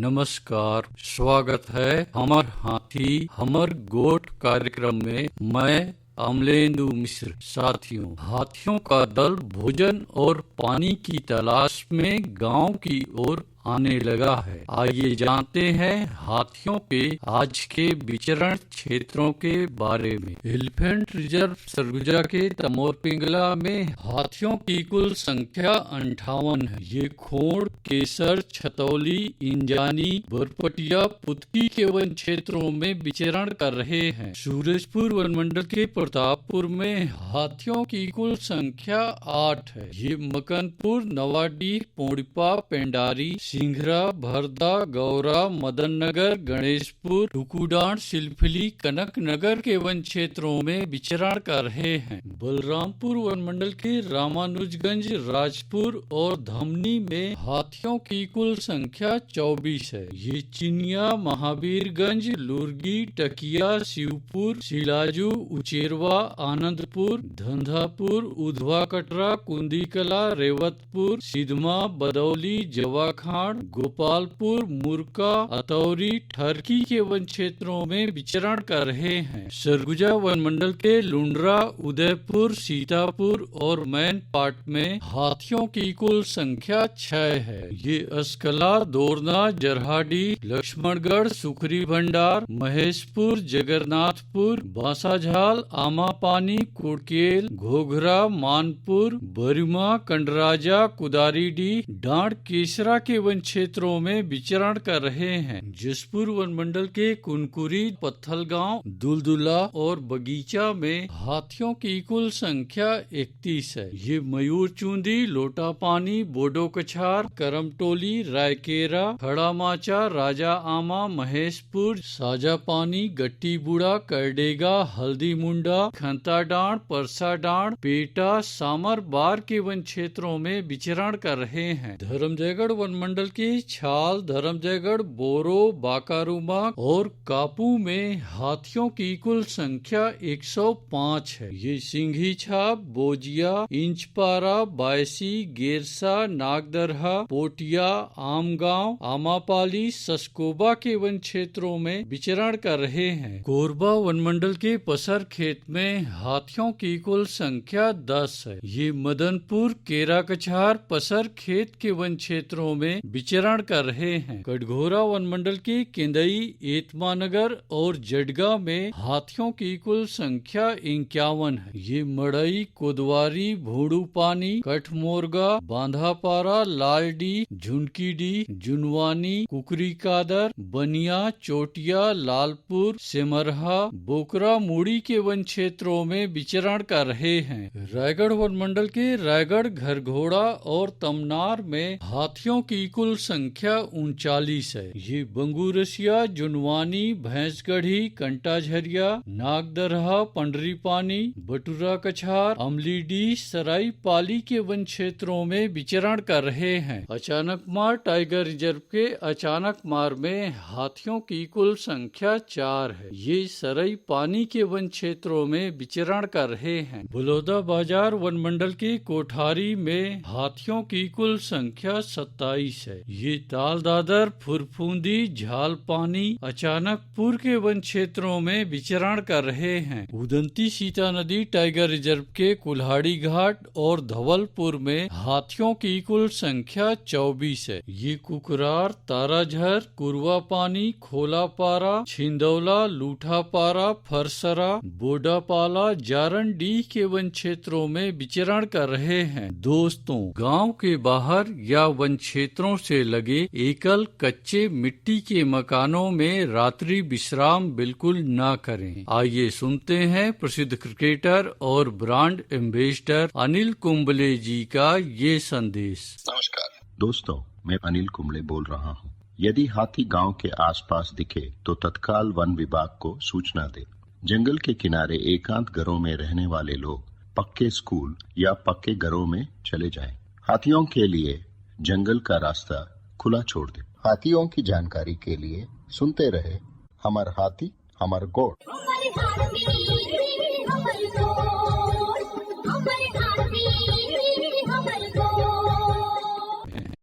नमस्कार, स्वागत है हमर हाथी हमर गोठ कार्यक्रम में। मैं अमलेंदु मिश्र। साथियों, हाथियों का दल भोजन और पानी की तलाश में गांव की ओर आने लगा है। आइए जानते हैं हाथियों के आज के विचरण क्षेत्रों के बारे में। एलिफेंट रिजर्व सरगुजा के तमोर पिंगला में हाथियों की कुल संख्या 58 है। ये खोड़, केसर, छतौली, इंजानी, बरपटिया, पुतकी के वन क्षेत्रों में विचरण कर रहे हैं। सूरजपुर वन मंडल के प्रतापपुर में हाथियों की कुल संख्या 8 है। ये मकनपुर, नवाडीह, पोड़िपा, पेंडारी, सिंघरा, भरदा, गौरा, मदन नगर, गणेशपुर, टुकुडान, सिलफिली, कनक नगर के वन क्षेत्रों में विचरण कर रहे हैं। बलरामपुर वन मंडल के रामानुजगंज, राजपुर और धमनी में हाथियों की कुल संख्या 24 है। ये चिनिया, महावीरगंज, लुरगी, टकिया, शिवपुर, सिलाजू, उचेरवा, आनंदपुर, धंधापुर, उधवा कटरा, कुंदीकला, रेवतपुर, सिधमा, बदौली, जवाखाड़, गोपालपुर, मुरका, अतौरी, ठरकी के वन क्षेत्रों में विचरण कर रहे हैं। सरगुजा वन मंडल के लुंड्रा, उदयपुर, सीतापुर और मैनपाट में हाथियों की कुल संख्या 6 है। ये अस्कला, दोरना, जरहाडी, लक्ष्मणगढ़, सुखरी भंडार, महेशपुर, जगन्नाथपुर, बांसाझाल, आमापानी, कुड़केल, घोघरा, मानपुर, बरिमा, कंडराजा, कुदारीडी, डांड, केसरा के वन क्षेत्रों में विचरण कर रहे हैं। जसपुर वन मंडल के कुनकुरी, पत्थलगांव, दुलदुला और बगीचा में हाथियों की कुल संख्या 31 है। ये मयूर चूंदी, लोटापानी, बोडो कछार, करमटोली, रायकेरा, खड़ामाचा, राजा आमा, महेशपुर, साजापानी, गट्टी बुड़ा, करडेगा, हल्दी मुंडा, खंताडांड, परसाडांड, पेटा, सामर बार के वन क्षेत्रों में विचरण कर रहे हैं। धर्मजयगढ़ वन मंडल के छाल, धर्मजयगढ़, बोरो, बाकारूमा और कापू में हाथियों की कुल संख्या 105 है। ये सिंघी छाप, बोजिया, इंचपारा, बायसी, गेरसा, नागदरहा, पोटिया, आमगांव, आमापाली, सस्कोबा के वन क्षेत्रों में विचरण कर रहे हैं। कोरबा वन मंडल के पसर खेत में हाथियों की कुल संख्या 10 है। ये मदनपुर, केराकछार, पसर खेत के वन क्षेत्रों में विचरण कर रहे हैं। कटघोरा वन मंडल के केंदई, एतमानगर और जडगा में हाथियों की कुल संख्या 51 है। ये मड़ई, कोदवारी, भोड़ूपानी, कठमोरगा, बांधापारा, लालडी, झुनकीडी, जुनवानी, कुकरी कादर, बनिया, चोटिया, लालपुर, सेमरहा, बोकरा, मुड़ी के वन क्षेत्रों में विचरण कर रहे हैं। रायगढ़ वन मंडल के रायगढ़, घरघोड़ा और तमनार में हाथियों की कुल संख्या 39 है। ये बंगूरसिया, जुनवानी, भैंसगढ़ी, कंटाझरिया, नागदरहा, पंडरीपानी, बटुरा कछार, अमलीडी, सराई पाली के वन क्षेत्रों में विचरण कर रहे हैं। अचानक मार टाइगर रिजर्व के अचानक मार में हाथियों की कुल संख्या 4 है। ये सराई पानी के वन क्षेत्रों में विचरण कर रहे हैं। बलौदा बाजार वन मंडल के कोठारी में हाथियों की कुल संख्या 27 है। ये ताल दादर, फुरफुंदी, झालपानी, अचानकपुर के वन क्षेत्रों में विचरण कर रहे हैं। उदंती सीता नदी टाइगर रिजर्व के कुल्हाड़ी घाट और धवलपुर में हाथियों की कुल संख्या 24 है। ये कुकरार, ताराझर, कुरवापानी, खोलापारा, छिंदौला, लूठापारा, फरसरा, बोडापाला, जारनडीह के वन क्षेत्रों में विचरण कर रहे हैं। दोस्तों, गांव के बाहर या वन क्षेत्रों से लगे एकल कच्चे मिट्टी के मकानों में रात्रि विश्राम बिल्कुल ना करें। आइए सुनते हैं प्रसिद्ध क्रिकेटर और ब्रांड एम्बेसडर अनिल कुंबले जी का ये संदेश। नमस्कार दोस्तों, मैं अनिल कुंबले बोल रहा हूँ। यदि हाथी गांव के आसपास दिखे तो तत्काल वन विभाग को सूचना दे। जंगल के किनारे एकांत घरों में रहने वाले लोग पक्के स्कूल या पक्के घरों में चले जाएं। हाथियों के लिए जंगल का रास्ता खुला छोड़ दे। हाथियों की जानकारी के लिए सुनते रहे हमार हाथी हमार गोठ।